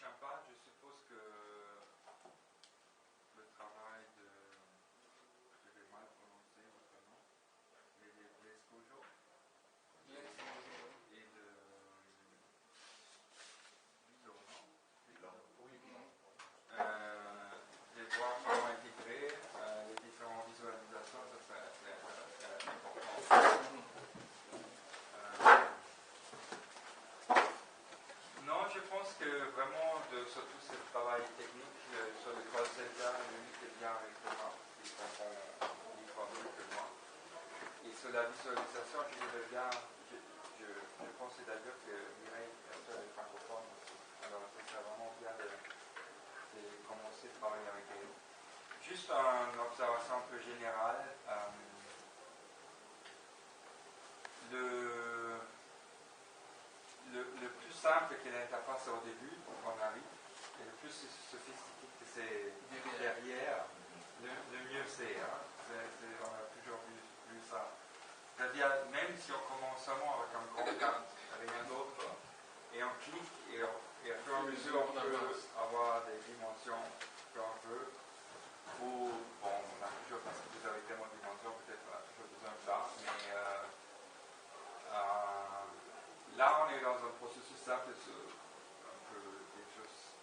prochain pas, je suppose que le travail de, je vais mal prononcer votre nom, et de Lescojo et de Vilo, non? Oui, de voir comment intégrer les différentes visualisations, ça c'est important. Non, je pense que vraiment, surtout ce travail technique sur le code Zelda, lui est bien avec moi, il comprend une fois mieux que moi. Et sur la visualisation, je dirais bien, je pensais d'ailleurs que Mireille est francophone aussi. Alors, ce serait vraiment bien de commencer à travailler avec elle. Juste une observation un peu générale. Le plus simple que l'interface au début, quand on arrive, et le plus sophistiqué que c'est derrière, le mieux c'est. Hein. On a toujours vu ça. C'est-à-dire, même si on commence seulement avec un grand carte, rien d'autre, et on clique, et à fur et à mesure, on peut avoir des dimensions qu'on veut. Ou, bon, on a toujours, parce que vous avez tellement de dimensions, peut-être on a toujours besoin de ça, mais là, on est dans un processus simple, un peu quelque chose.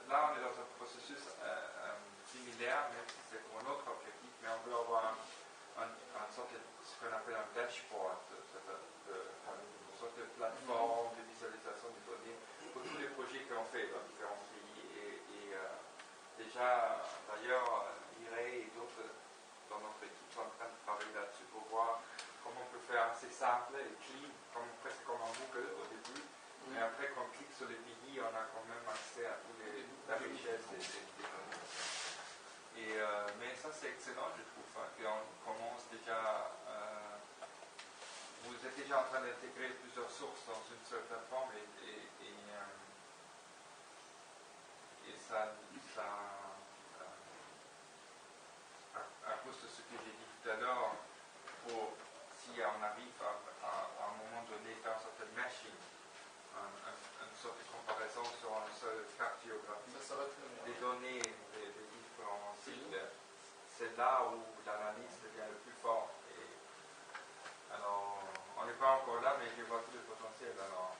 Là, on est dans un processus similaire, même si c'est pour un autre objectif, mais on veut avoir une sorte de, ce qu'on appelle un dashboard, une sorte de plateforme de visualisation des données pour tous les projets qu'on fait dans différents pays. Et déjà, d'ailleurs, Mireille et d'autres dans notre équipe sont en train de travailler là-dessus pour voir comment on peut faire assez simple et clean, presque comme en Google au début. Mais après, quand on clique sur les pays, on a quand même accès à toute la richesse des données. Mais ça, c'est excellent, je trouve, hein, qu'on commence déjà. Vous êtes déjà en train d'intégrer plusieurs sources dans une seule plateforme et ça à cause de ce que j'ai dit tout à l'heure, si on arrive à un moment donné à faire une sorte de meshing, une sorte de comparaison sur une seule carte géographique des données des différents sites, c'est là où l'analyse devient le plus fort. Alors, on n'est pas encore là, mais je vois tout le potentiel. Alors,